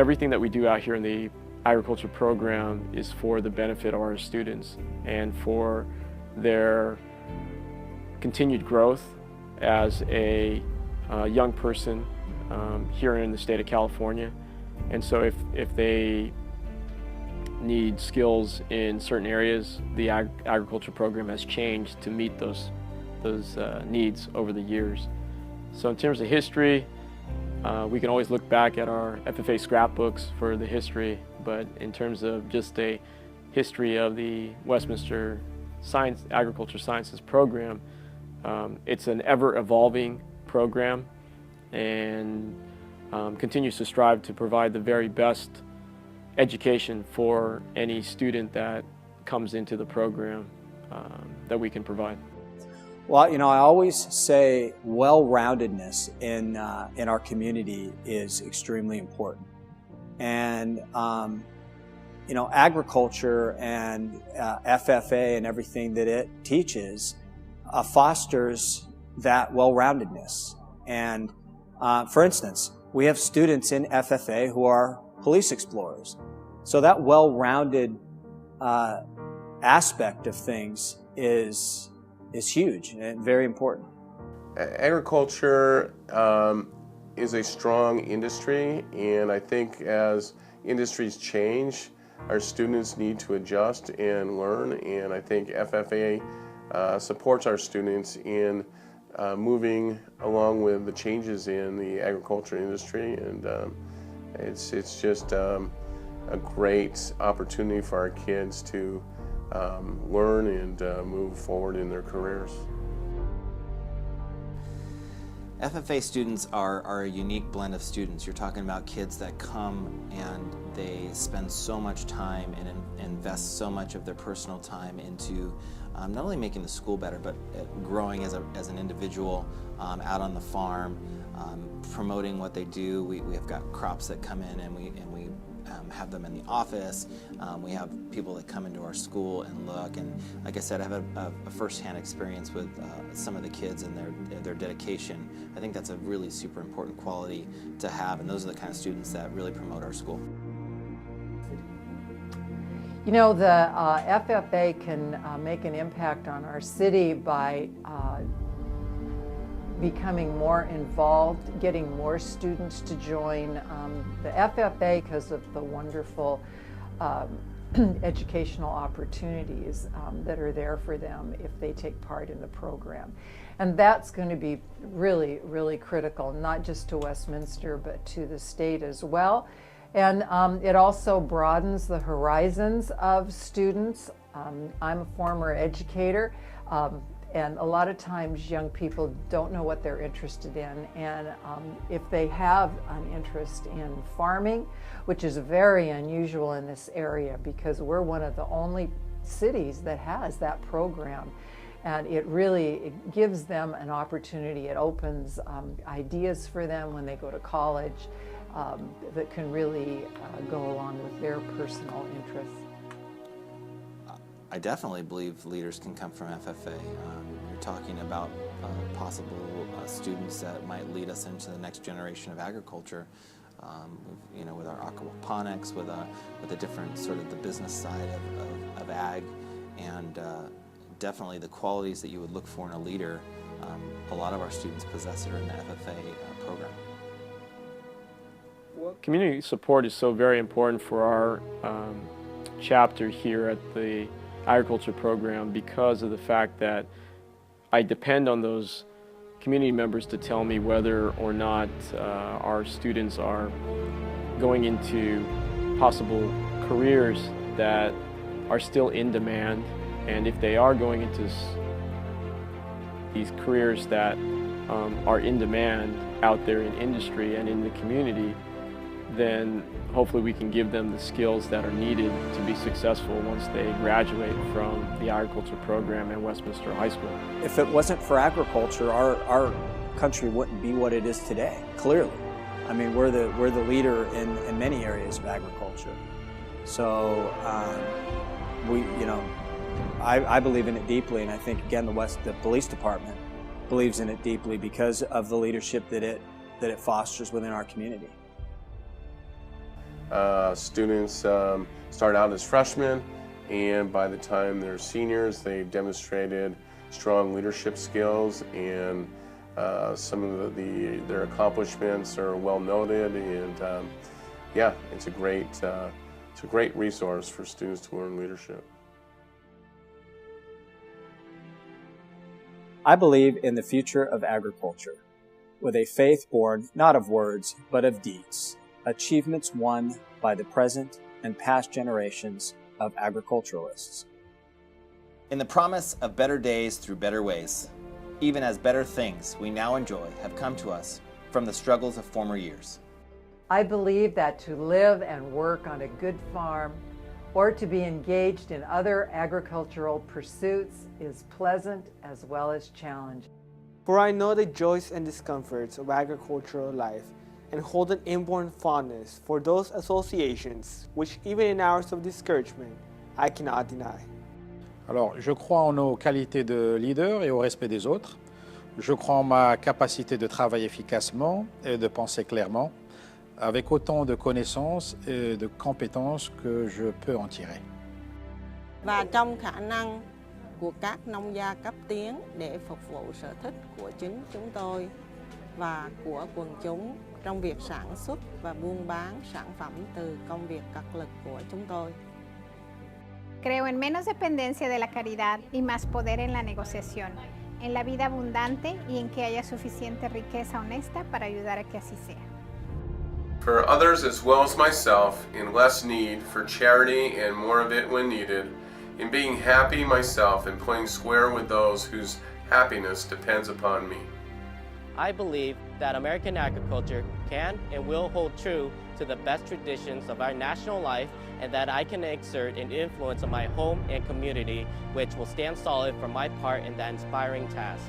everything that we do out here in the agriculture program is for the benefit of our students and for their continued growth as a young person here in the state of California. And so if they need skills in certain areas, the agriculture program has changed to meet those needs over the years. So in terms of history, we can always look back at our FFA scrapbooks for the history, but in terms of just a history of the Westminster Agriculture Sciences program, it's an ever-evolving program and continues to strive to provide the very best education for any student that comes into the program that we can provide. Well, you know, I always say well-roundedness in our community is extremely important. And, you know, agriculture and FFA and everything that it teaches fosters that well-roundedness. And, for instance, we have students in FFA who are police explorers. So that well-rounded aspect of things is huge and very important. Agriculture is a strong industry, and I think as industries change, our students need to adjust and learn, and I think FFA supports our students in moving along with the changes in the agriculture industry, and it's just a great opportunity for our kids to learn and move forward in their careers. FFA students are a unique blend of students. You're talking about kids that come and they spend so much time and invest so much of their personal time into not only making the school better, but growing as an individual out on the farm, promoting what they do. We have got crops that come in and we have them in the office. We have people that come into our school and look, and like I said, I have a first-hand experience with some of the kids and their dedication. I think that's a really super important quality to have, and those are the kind of students that really promote our school. You know, the FFA can make an impact on our city by becoming more involved, getting more students to join the FFA because of the wonderful educational opportunities that are there for them if they take part in the program. And that's going to be really, really critical, not just to Westminster, but to the state as well. And it also broadens the horizons of students. I'm a former educator. And a lot of times young people don't know what they're interested in, and if they have an interest in farming, which is very unusual in this area because we're one of the only cities that has that program, and it gives them an opportunity. It opens ideas for them when they go to college that can really go along with their personal interests. I definitely believe leaders can come from FFA. You're talking about possible students that might lead us into the next generation of agriculture. You know, with our aquaponics, with the different sort of the business side of ag, and definitely the qualities that you would look for in a leader. A lot of our students possess it in the FFA program. Community support is so very important for our chapter here at the agriculture program because of the fact that I depend on those community members to tell me whether or not our students are going into possible careers that are still in demand, and if they are going into these careers that are in demand out there in industry and in the community, then hopefully we can give them the skills that are needed to be successful once they graduate from the agriculture program at Westminster High School. If it wasn't for agriculture, our country wouldn't be what it is today, clearly. I mean, we're the leader in many areas of agriculture. So I believe in it deeply, and I think again the police department believes in it deeply because of the leadership that it fosters within our community. Students start out as freshmen, and by the time they're seniors, they've demonstrated strong leadership skills, and some of their accomplishments are well noted. And yeah, it's a great resource for students to learn leadership. I believe in the future of agriculture, with a faith born not of words, but of deeds, achievements won by the present and past generations of agriculturalists. In the promise of better days through better ways, even as better things we now enjoy have come to us from the struggles of former years. I believe that to live and work on a good farm or to be engaged in other agricultural pursuits is pleasant as well as challenging. For I know the joys and discomforts of agricultural life and hold an inborn fondness for those associations which even in hours of discouragement I cannot deny. Alors, je crois en nos qualités de leader et au respect des autres. Je crois en ma capacité de travailler efficacement et de penser clairement, avec autant de connaissances et de compétences que je peux en tirer. Và trong khả năng của các nông gia cấp tiến để phục vụ sở thích của chính chúng tôi và của quần chúng trong việc sản xuất và buôn bán sản phẩm từ công việc cật lực của chúng tôi. Creo en menos dependencia de la caridad y más poder en la negociación, en la vida abundante y en que haya suficiente riqueza honesta para ayudar a que así sea. For others as well as myself, in less need for charity and more of it when needed, in being happy myself and playing square with those whose happiness depends upon me. I believe that American agriculture can and will hold true to the best traditions of our national life, and that I can exert an influence on my home and community which will stand solid for my part in that inspiring task.